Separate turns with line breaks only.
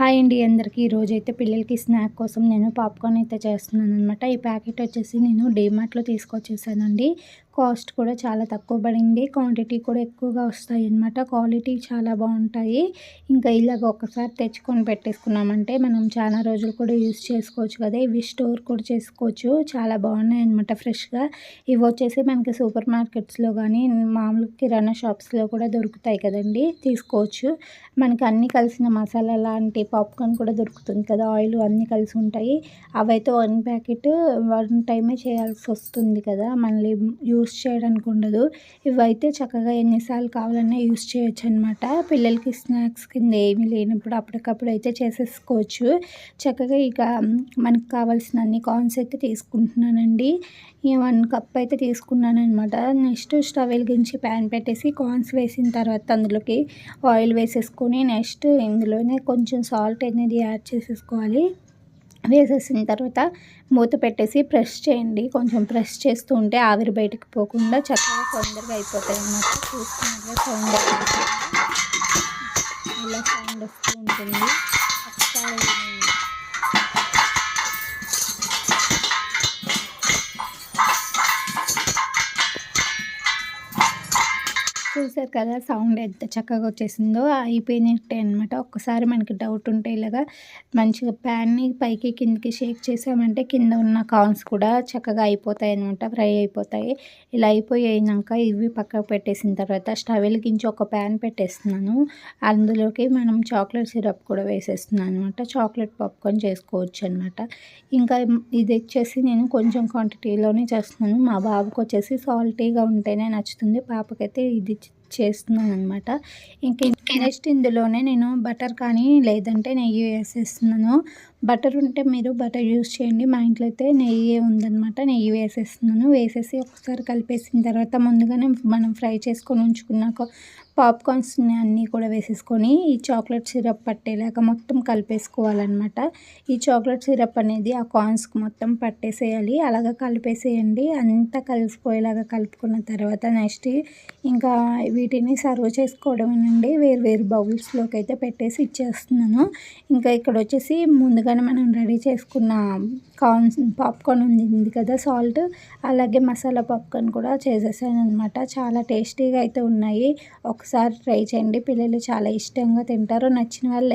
Hi అండి అందరికీ. ఈరోజైతే పిల్లలకి స్నాక్ కోసం నేను పాప్కార్న్ అయితే చేస్తున్నాను అనమాట. ఈ ప్యాకెట్ వచ్చేసి నేను డీమార్ట్లో తీసుకొచ్చేసానండి. కాస్ట్ కూడా చాలా తక్కువ పడింది. క్వాంటిటీ కూడా ఎక్కువగా వస్తాయి అన్నమాట. క్వాలిటీ చాలా బాగుంటాయి. ఇంకా ఇలాగ ఒకసారి తెచ్చుకొని పెట్టేసుకున్నామంటే మనం చాలా రోజులు కూడా యూస్ చేసుకోవచ్చు కదా. ఇవి స్టోర్ కూడా చేసుకోవచ్చు. చాలా బాగున్నాయి అనమాట ఫ్రెష్గా. ఇవి వచ్చేసి మనకి సూపర్ మార్కెట్స్లో కానీ మామూలు కిరాణా షాప్స్లో కూడా దొరుకుతాయి కదండి, తీసుకోవచ్చు. మనకి అన్నీ కలిసిన మసాలా లాంటి పాప్కార్న్ కూడా దొరుకుతుంది కదా, ఆయిల్ అన్నీ కలిసి ఉంటాయి. అవైతే 1 ప్యాకెట్ 1 టైమే చేయాల్సి వస్తుంది కదా, మళ్ళీ యూస్ చేయడానికి ఉండదు. ఇవైతే చక్కగా ఎన్నిసార్లు కావాలన్నా యూస్ చేయొచ్చు అనమాట. పిల్లలకి స్నాక్స్ కింద ఏమీ లేనప్పుడు అప్పటికప్పుడు అయితే చేసేసుకోవచ్చు చక్కగా. ఇక మనకు కావాల్సిన అన్ని కార్న్స్ అయితే తీసుకుంటున్నానండి. 1 కప్ అయితే తీసుకున్నాను అనమాట. నెక్స్ట్ స్టవ్ వెలిగించి ప్యాన్ పెట్టేసి కార్న్స్ వేసిన తర్వాత అందులోకి ఆయిల్ వేసేసుకొని నెక్స్ట్ ఇందులోనే కొంచెం సాల్ట్ అనేది యాడ్ చేసేసుకోవాలి. వేసేసిన తర్వాత మూత పెట్టేసి ప్రెస్ చేయండి. కొంచెం ప్రెస్ చేస్తూ ఉంటే ఆవిరి బయటకు పోకుండా చక్కగా తొందరగా అయిపోతాయి అన్నమాట. చూసుకున్నట్లే సౌండ్ ఇలా సౌండ్ వస్తూ ఉంటుంది. ఒకసారి చూసారు కదా సౌండ్ ఎంత చక్కగా వచ్చేసిందో. అయిపోయినట్టే అనమాట. ఒక్కసారి మనకి డౌట్ ఉంటే ఇలాగా మంచిగా ప్యాన్ని పైకి కిందకి షేక్ చేసామంటే కింద ఉన్న కార్న్స్ కూడా చక్కగా అయిపోతాయి అనమాట, ఫ్రై అయిపోతాయి. ఇలా అయిపోయాక ఇవి పక్కకు పెట్టేసిన తర్వాత స్టవ్ వెలిగించి ఒక ప్యాన్ పెట్టేస్తున్నాను. అందులోకి మనం చాక్లెట్ సిరప్ కూడా వేసేస్తున్నాను అనమాట. చాక్లెట్ పాప్కార్న్ చేసుకోవచ్చు అనమాట. ఇంకా ఇది వచ్చేసి నేను కొంచెం క్వాంటిటీలోనే చేస్తున్నాను. మా బాబుకి వచ్చేసి సాల్టీగా ఉంటేనే నచ్చుతుంది, పాపకైతే ఇది చేస్తున్నాను అనమాట. ఇంకా నెక్స్ట్ ఇందులోనే నేను బటర్ కానీ లేదంటే నెయ్యి వేసేస్తున్నాను. బటర్ ఉంటే మీరు బటర్ యూస్ చేయండి. మా ఇంట్లో అయితే నెయ్యి ఉందన్నమాట. నెయ్యి వేసేస్తున్నాను. వేసేసి ఒకసారి కలిపేసిన తర్వాత ముందుగానే మనం ఫ్రై చేసుకొని ఉంచుకున్నాక పాప్కార్న్స్ని అన్నీ కూడా వేసేసుకొని ఈ చాక్లెట్ సిరప్ పట్టేలాగా మొత్తం కలిపేసుకోవాలన్నమాట. ఈ చాక్లెట్ సిరప్ అనేది ఆ కార్న్స్కి మొత్తం పట్టేసేయాలి. అలాగా కలిపేసేయండి. అంతా కలిసిపోయేలాగా కలుపుకున్న తర్వాత నెక్స్ట్ ఇంకా వీటిని సర్వ్ చేసుకోవడమేనండి. వేరు బౌల్స్లోకి అయితే పెట్టేసి ఇచ్చేస్తున్నాను. ఇంకా ఇక్కడ వచ్చేసి ముందుగానే మనం రెడీ చేసుకున్న పాప్కార్న్ ఉంది కదా, సాల్ట్, అలాగే మసాలా పాప్కార్న్ కూడా చేసేసాను అనమాట. చాలా టేస్టీగా అయితే ఉన్నాయి. ఒకసారి ట్రై చేయండి. పిల్లలు చాలా ఇష్టంగా తింటారు. నచ్చిన వాళ్ళు